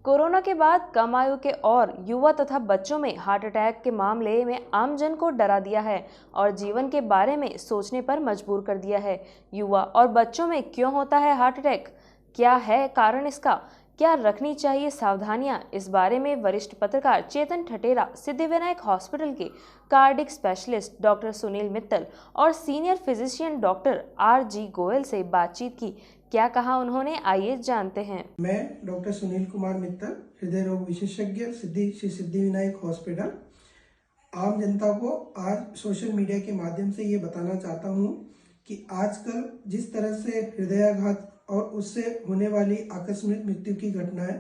Corona के बाद कम आयु के और युवा तथा बच्चों में हार्ट अटैक के मामले में आमजन को डरा दिया है और जीवन के बारे में सोचने पर मजबूर कर दिया है। युवा और बच्चों में क्यों होता है हार्ट अटैक? क्या है कारण इसका? क्या रखनी चाहिए सावधानियां? इस बारे में वरिष्ठ पत्रकार चेतन ठटेरा सिद्धिविनायक हॉस्पिटल के cardiac specialist doctor Sunil Mittal और senior physician doctor R.G. Goyal से बातचीत की। क्या कहा उन्होंने, आइए जानते हैं। मैं डॉक्टर सुनील कुमार मित्तल, हृदय रोग विशेषज्ञ, श्री सिद्धिविनायक हॉस्पिटल। आम जनता को आज सोशल मीडिया के माध्यम से ये बताना चाहता हूँ कि आजकल जिस तरह से हृदयाघात और उससे होने वाली आकस्मिक मृत्यु की घटनाएं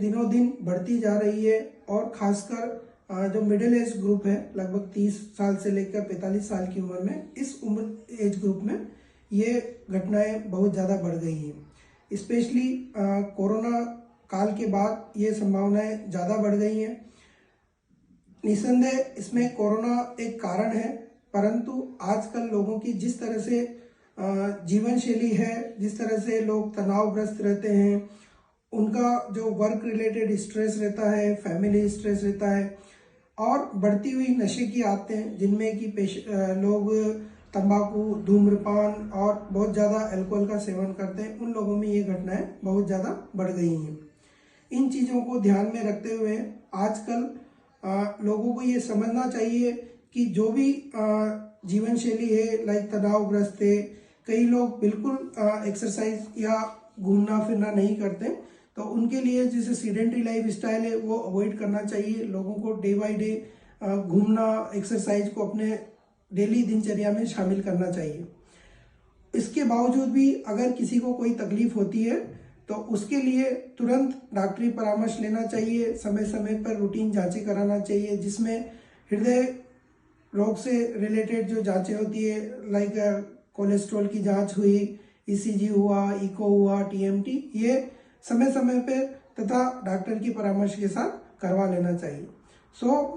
दिनों दिन बढ़ती जा रही है और खासकर जो मिडिल एज ग्रुप है, लगभग 30 साल से लेकर 45 साल की उम्र में, इस उम्र एज ग्रुप में ये घटनाएं बहुत ज़्यादा बढ़ गई हैं। स्पेशली कोरोना काल के बाद ये संभावनाएं ज़्यादा बढ़ गई हैं। निस्संदेह इसमें कोरोना एक कारण है, परंतु आजकल लोगों की जिस तरह से जीवन शैली है, जिस तरह से लोग तनावग्रस्त रहते हैं, उनका जो वर्क रिलेटेड स्ट्रेस रहता है, फैमिली स्ट्रेस रहता है और बढ़ती हुई नशे की आदतें, जिनमें कि लोग तंबाकू, धूम्रपान और बहुत ज़्यादा अल्कोहल का सेवन करते हैं, उन लोगों में ये घटनाएं बहुत ज़्यादा बढ़ गई हैं। इन चीज़ों को ध्यान में रखते हुए आजकल लोगों को ये समझना चाहिए कि जो भी जीवन शैली है, लाइक तनावग्रस्त है, कई लोग बिल्कुल एक्सरसाइज या घूमना फिरना नहीं करते, तो उनके लिए जैसे सीडेंटरी लाइफ स्टाइल है वो अवॉइड करना चाहिए। लोगों को डे बाय डे घूमना, एक्सरसाइज को अपने डेली दिनचर्या में शामिल करना चाहिए। इसके बावजूद भी अगर किसी को कोई तकलीफ होती है तो उसके लिए तुरंत डॉक्टरी परामर्श लेना चाहिए। समय समय पर रूटीन जांचें कराना चाहिए, जिसमें हृदय रोग से रिलेटेड जो जांचें होती है, लाइक कोलेस्ट्रॉल की जांच हुई, ECG हुआ, इको हुआ, TMT, ये समय समय पर तथा डॉक्टर की परामर्श के साथ करवा लेना चाहिए।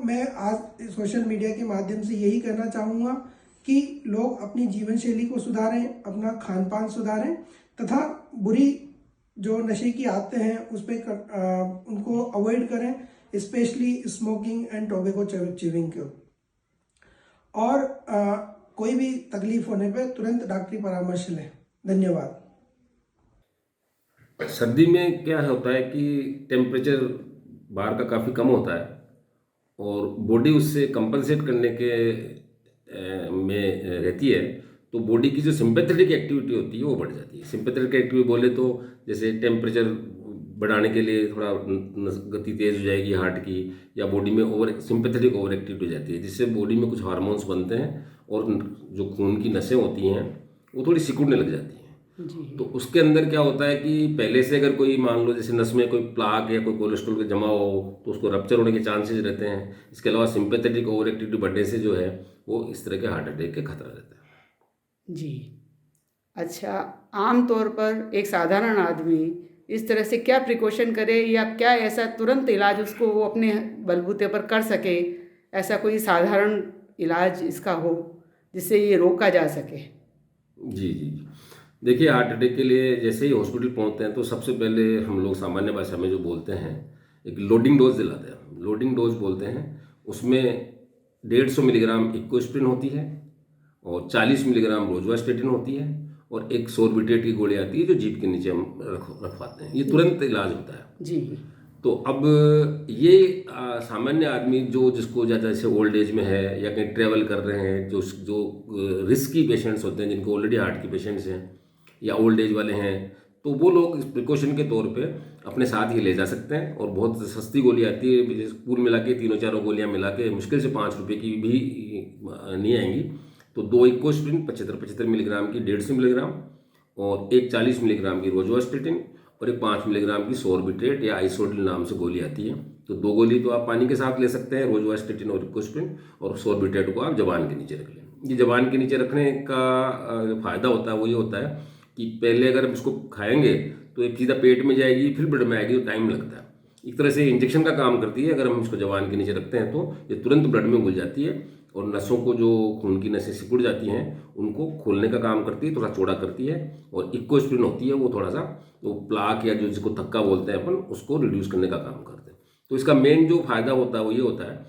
मैं आज सोशल मीडिया के माध्यम से यही कहना चाहूँगा कि लोग अपनी जीवन शैली को सुधारें, अपना खान पान सुधारें तथा बुरी जो नशे की आदतें हैं उस पर उनको अवॉइड करें, specially smoking and tobacco chewing को। और कोई भी तकलीफ होने पर तुरंत डॉक्टरी परामर्श लें। धन्यवाद। सर्दी में क्या होता है कि टेम्परेचर बाहर का काफ़ी कम होता है और बॉडी उससे कंपनसेट करने के में रहती है, तो बॉडी की जो सिंपैथेटिक एक्टिविटी होती है वो बढ़ जाती है। सिंपैथेटिक एक्टिविटी बोले तो जैसे टेम्परेचर बढ़ाने के लिए थोड़ा गति तेज़ हो जाएगी हार्ट की, या बॉडी में सिंपैथेटिक ओवर एक्टिविटी हो जाती है, जिससे बॉडी में कुछ हार्मोन्स बनते हैं और जो खून की नसें होती हैं वो थोड़ी सिकुड़ने लग जाती हैं। तो उसके अंदर क्या होता है कि पहले से अगर कोई मान लो जैसे नस में कोई प्लाक या कोई कोलेस्ट्रॉल का जमा हो तो उसको रप्चर होने के चांसेस रहते हैं। इसके अलावा सिंपैथेटिक ओवर एक्टिविटी बढ़ने से जो है वो इस तरह के हार्ट अटैक के खतरा रहता है। जी अच्छा, आम तौर पर एक साधारण आदमी इस तरह से क्या प्रिकॉशन करे या क्या ऐसा तुरंत इलाज उसको वो अपने बलबूते पर कर सके, ऐसा कोई साधारण इलाज इसका हो जिससे ये रोका जा सके? जी जी जी देखिए, हार्ट अटैक के लिए जैसे ही हॉस्पिटल पहुंचते हैं तो सबसे पहले हम लोग सामान्य भाषा में जो बोलते हैं एक लोडिंग डोज दिलाते हैं। लोडिंग डोज बोलते हैं, उसमें 150 मिलीग्राम इक्कोस्प्रिन होती है और 40 मिलीग्राम रोजुवास्टेटिन होती है और एक सोर्बिट्रेट की गोली आती है जो जीभ के नीचे हम रखवाते हैं। ये तुरंत इलाज होता है जी। तो अब ये सामान्य आदमी जिसको ज़्यादा जैसे ओल्ड एज में है या कहीं ट्रैवल कर रहे हैं, जो रिस्की पेशेंट्स होते हैं, जिनको ऑलरेडी हार्ट के पेशेंट्स हैं या ओल्ड एज वाले हैं, तो वो लोग प्रिकॉशन के तौर पे अपने साथ ही ले जा सकते हैं। और बहुत सस्ती गोली आती है, पूल मिला के 3-4 गोलियां मिला के मुश्किल से 5 रुपये की भी नहीं आएंगी। तो 2 इक्कोस्प्रिन 75 मिलीग्राम की 150 मिलीग्राम और एक 40 मिलीग्राम की रोजुवास्टेटिन और एक 5 मिलीग्राम की सोर्बिट्रेट या आइसोडिल नाम से गोली आती है। तो 2 गोली तो आप पानी के साथ ले सकते हैं, रोजुवास्टेटिन और इक्कोस्प्रिन, और सोर्बिट्रेट को आप जबान के नीचे रख लें। ये जबान के नीचे रखने का जो फ़ायदा होता है वो ये होता है कि पहले अगर हम इसको खाएंगे तो एक सीधा पेट में जाएगी, फिर ब्लड में आएगी, तो टाइम लगता है। एक तरह से इंजेक्शन का काम करती है। अगर हम इसको जबान के नीचे रखते हैं तो ये तुरंत ब्लड में घुल जाती है और नसों को, जो खून की नसें सिकुड़ जाती हैं उनको खोलने का काम करती है, थोड़ा चौड़ा करती है। और इक्कोस्प्रिन होती है वो थोड़ा सा वो प्लाक या जो जिसको थक्का बोलते हैं अपन, उसको रिड्यूस करने का काम करते हैं। तो इसका मेन जो फायदा होता है वो ये होता है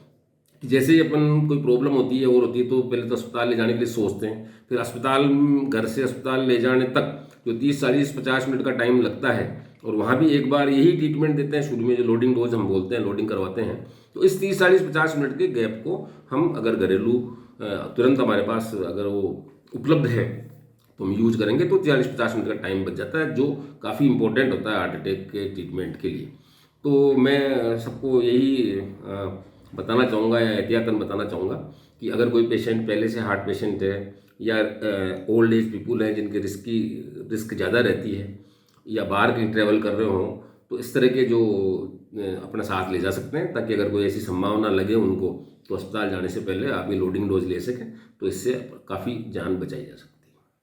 कि जैसे ही अपन कोई प्रॉब्लम होती है और होती है तो पहले तो अस्पताल ले जाने के लिए सोचते हैं, फिर अस्पताल, घर से अस्पताल ले जाने तक जो 30, 40, 50 मिनट का टाइम लगता है, और वहाँ भी एक बार यही ट्रीटमेंट देते हैं शुरू में, जो लोडिंग डोज हम बोलते हैं, लोडिंग करवाते हैं। तो इस 30, 40, 50 मिनट के गैप को हम अगर घरेलू तुरंत हमारे पास अगर वो उपलब्ध है तो हम यूज करेंगे तो 40-50 मिनट का टाइम बच जाता है, जो काफ़ी इंपॉर्टेंट होता है हार्ट अटैक के ट्रीटमेंट के लिए। तो मैं सबको यही बताना चाहूँगा या एहतियातन बताना चाहूँगा कि अगर कोई पेशेंट पहले से हार्ट पेशेंट है या ओल्ड एज पीपुल हैं जिनके रिस्क ज़्यादा रहती है, या बाहर कहीं ट्रैवल कर रहे हों, तो इस तरह के जो अपना साथ ले जा सकते हैं, ताकि अगर कोई ऐसी संभावना लगे उनको तो अस्पताल जाने से पहले आप ये लोडिंग डोज ले सकें, तो इससे काफ़ी जान बचाई जा सकती है।